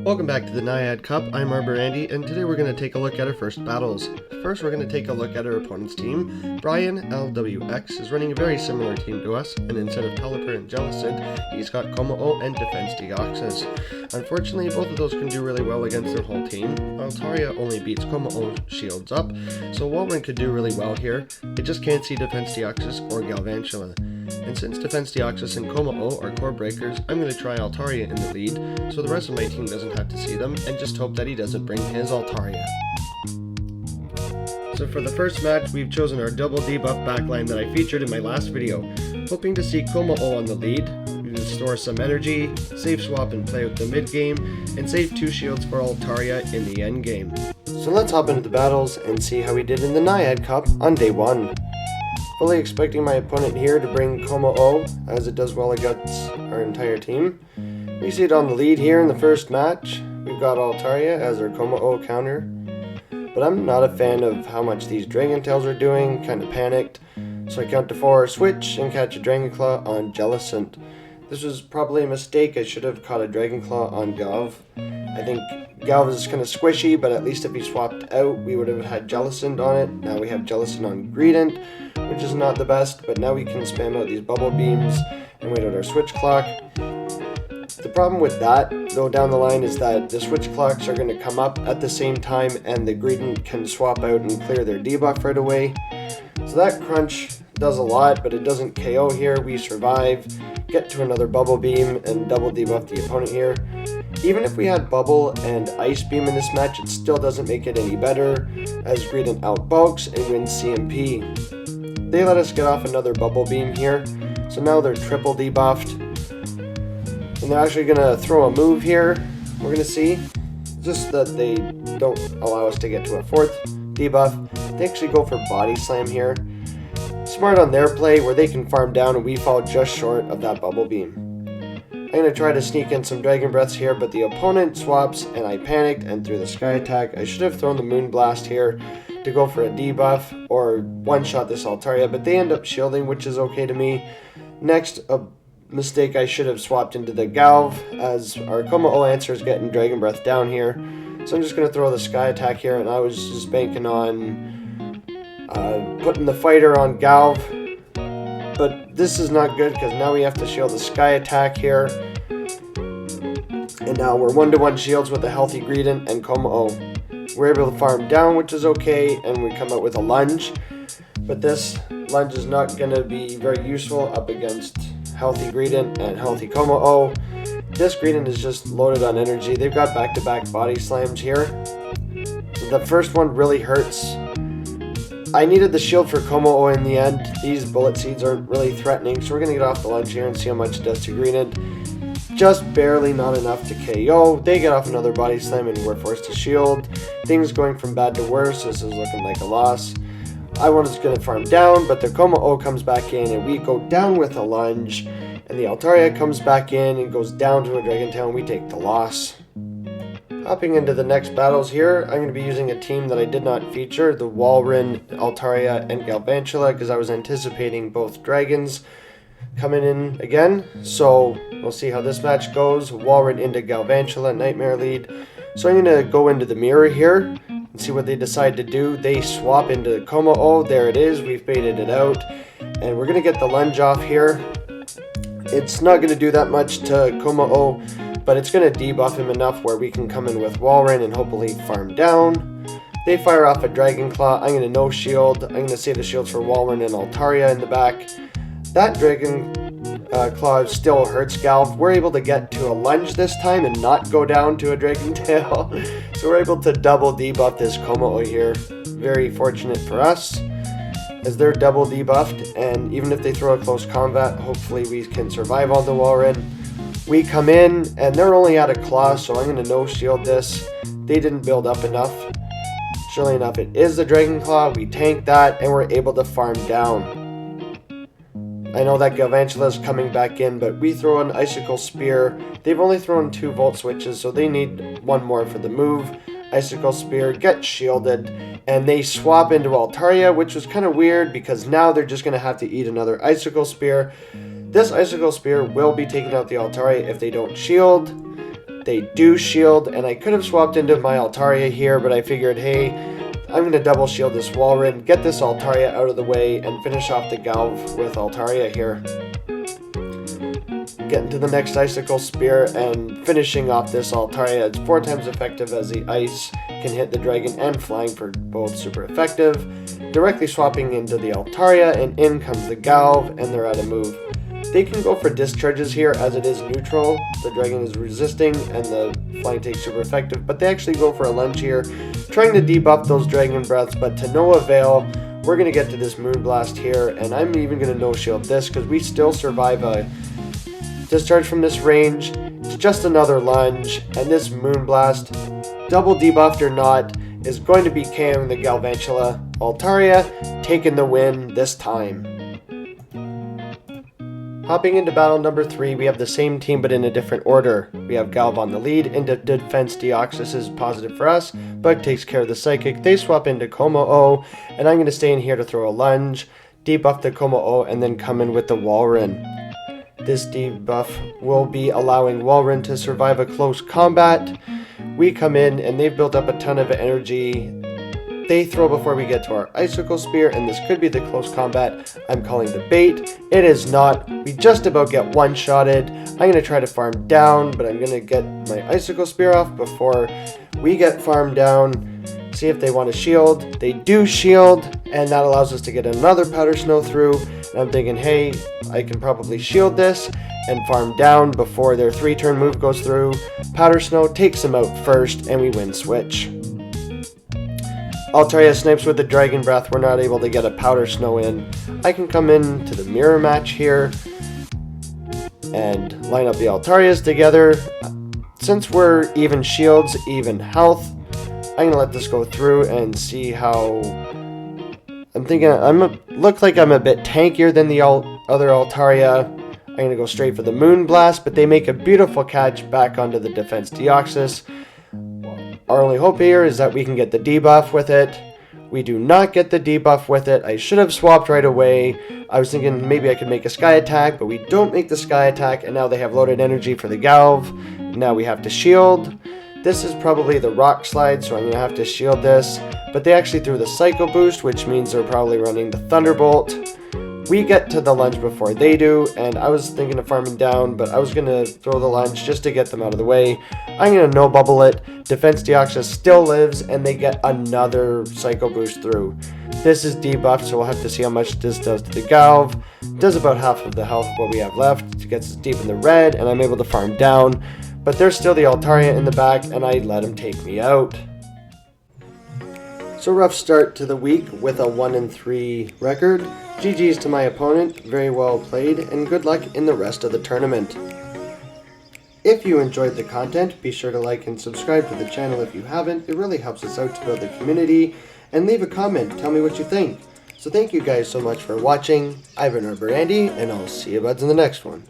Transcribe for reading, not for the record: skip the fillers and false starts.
Welcome back to the Naiad Cup. I'm Arbor Andy, and today we're going to take a look at our first battles. First, we're going to take a look at our opponent's team. Brian, LWX, is running a very similar team to us, and instead of Pelipper and Jellicent, he's got Kommo-Oh and Defense Deoxys. Unfortunately, both of those can do really well against their whole team. Altaria only beats Kommo-Oh shields up, so walrein could do really well here. It just can't see Defense Deoxys or Galvantula. And since Defense Deoxys and Kommo-Oh are core breakers, I'm going to try Altaria in the lead, so the rest of my team doesn't have to see them, and just hope that he doesn't bring his Altaria. So for the first match, we've chosen our double debuff backline that I featured in my last video, hoping to see Kommo-Oh on the lead, to store some energy, save swap and play out the mid game, and save 2 shields for Altaria in the end game. So let's hop into the battles and see how we did in the Naiad Cup on day 1. Fully expecting my opponent here to bring Kommo-Oh, as it does well against our entire team. We see it on the lead here in the first match. We've got Altaria as our Kommo-Oh counter. But I'm not a fan of how much these Dragon Tails are doing, kind of panicked. So I count to 4, switch, and catch a Dragon Claw on Jellicent. This was probably a mistake. I should have caught a Dragon Claw on Galv. I think Galv is kind of squishy, but at least if he swapped out, we would have had Jellicent on it. Now we have Jellicent on greedent, which is not the best, but now we can spam out these bubble beams and wait out our switch clock. The problem with that, though, down the line is that the switch clocks are going to come up at the same time and the greedent can swap out and clear their debuff right away. So that crunch does a lot, but it doesn't KO here. We survive, get to another bubble beam, and double debuff the opponent here. Even if we had bubble and ice beam in this match, it still doesn't make it any better, as greedent outbulks and wins CMP. They let us get off another bubble beam here, so now they're triple debuffed. And they're actually going to throw a move here, we're going to see. Just that they don't allow us to get to a 4th debuff. They actually go for body slam here. Smart on their play, where they can farm down and we fall just short of that bubble beam. I'm going to try to sneak in some Dragon Breaths here, but the opponent swaps and I panicked and threw the Sky Attack. I should have thrown the Moon Blast here to go for a debuff or one-shot this Altaria, but they end up shielding, which is okay to me. Next, a mistake, I should have swapped into the Galv, as our Kommo-Oh answer is getting Dragon Breath down here. So I'm just going to throw the Sky Attack here, and I was just banking on putting the fighter on Galv. But this is not good, because now we have to shield the Sky Attack here. And now we're 1-to-1 shields with a healthy greedent and Kommo-Oh. We're able to farm down, which is okay, and we come out with a lunge. But this lunge is not going to be very useful up against healthy greedent and healthy Kommo-Oh. This greedent is just loaded on energy. They've got back-to-back body slams here. The first one really hurts. I needed the shield for Kommo-Oh in the end. These bullet seeds aren't really threatening, so we're going to get off the lunge here and see how much it does to greedent. Just barely, not enough to KO. They get off another body slam and we're forced to shield. Things going from bad to worse. This is looking like a loss. I was going to farm down, but the Kommo-Oh comes back in and we go down with a lunge. And the Altaria comes back in and goes down to a Dragon Tail and we take the loss. Hopping into the next battles here, I'm going to be using a team that I did not feature, the walrein, Altaria, and Galvantula, because I was anticipating both dragons coming in again. So we'll see how this match goes. Walrein into Galvantula, Nightmare lead. So I'm going to go into the mirror here and see what they decide to do. They swap into Kommo-Oh. There it is. We've baited it out. And we're going to get the lunge off here. It's not going to do that much to Kommo-Oh, but it's going to debuff him enough where we can come in with walrein and hopefully farm down. They fire off a Dragon Claw. I'm going to no shield. I'm going to save the shields for walrein and Altaria in the back. That Dragon Claw still hurts Galv. We're able to get to a lunge this time and not go down to a Dragon Tail. So we're able to double debuff this Kommo-Oh here. Very fortunate for us, as they're double debuffed, and even if they throw a close combat, hopefully we can survive on the walrein. We come in, and they're only out of claw, so I'm going to no shield this. They didn't build up enough. Surely enough, it is the Dragon Claw. We tank that, and we're able to farm down. I know that Galvantula is coming back in, but we throw an Icicle Spear. They've only thrown 2 Volt Switches, so they need 1 more for the move. Icicle Spear, get shielded, and they swap into Altaria, which was kind of weird because now they're just going to have to eat another Icicle Spear. This Icicle Spear will be taking out the Altaria if they don't shield. They do shield, and I could have swapped into my Altaria here, but I figured, hey, I'm going to double shield this walrein, get this Altaria out of the way, and finish off the Galv with Altaria here. Getting to the next Icicle Spear and finishing off this Altaria. It's 4 times effective as the ice can hit the dragon, and flying for both super effective. Directly swapping into the Altaria, and in comes the Galv, and they're out of move. They can go for discharges here as it is neutral. The dragon is resisting and the flying takes super effective, but they actually go for a lunge here, trying to debuff those dragon breaths, but to no avail. We're going to get to this Moonblast here, and I'm even going to no shield this because we still survive a discharge from this range. It's just another lunge, and this Moonblast, double debuffed or not, is going to be KOing the Galvantula. Altaria taking the win this time. Hopping into battle number 3, we have the same team but in a different order. We have Galv on the lead, into defense Deoxys is positive for us, Bug takes care of the Psychic, they swap into Kommo-Oh, and I'm going to stay in here to throw a lunge, debuff the Kommo-Oh, and then come in with the walrein. This debuff will be allowing walrein to survive a close combat. We come in and they've built up a ton of energy. They throw before we get to our Icicle Spear, and this could be the close combat. I'm calling the bait. It is not. We just about get one-shotted. I'm going to try to farm down, but I'm going to get my Icicle Spear off before we get farmed down. See if they want to shield. They do shield, and that allows us to get another Powder Snow through. And I'm thinking, hey, I can probably shield this and farm down before their 3-turn move goes through. Powder Snow takes them out first, and we win switch. Altaria snipes with the Dragon Breath. We're not able to get a Powder Snow in. I can come in to the mirror match here and line up the Altarias together. Since we're even shields, even health, I'm going to let this go through and see how... I'm thinking look like I'm a bit tankier than the other Altaria. I'm going to go straight for the Moonblast, but they make a beautiful catch back onto the defense Deoxys. Our only hope here is that we can get the debuff with it. We do not get the debuff with it. I should have swapped right away. I was thinking maybe I could make a Sky Attack, but we don't make the Sky Attack, and now they have loaded energy for the Galv. Now we have to shield. This is probably the Rock Slide, so I'm going to have to shield this. But they actually threw the Psycho Boost, which means they're probably running the Thunderbolt. We get to the lunge before they do, and I was thinking of farming down, but I was going to throw the lunge just to get them out of the way. I'm going to no-bubble it. Defense Deoxys still lives, and they get another Psycho Boost through. This is debuffed, so we'll have to see how much this does to the Galv. Does about half of the health of what we have left. It gets us deep in the red, and I'm able to farm down. But there's still the Altaria in the back, and I let him take me out. So rough start to the week with a 1-3 record. GG's to my opponent, very well played, and good luck in the rest of the tournament. If you enjoyed the content, be sure to like and subscribe to the channel if you haven't. It really helps us out to build the community. And leave a comment, tell me what you think. So thank you guys so much for watching. I've been Arbor Andy, and I'll see you buds in the next one.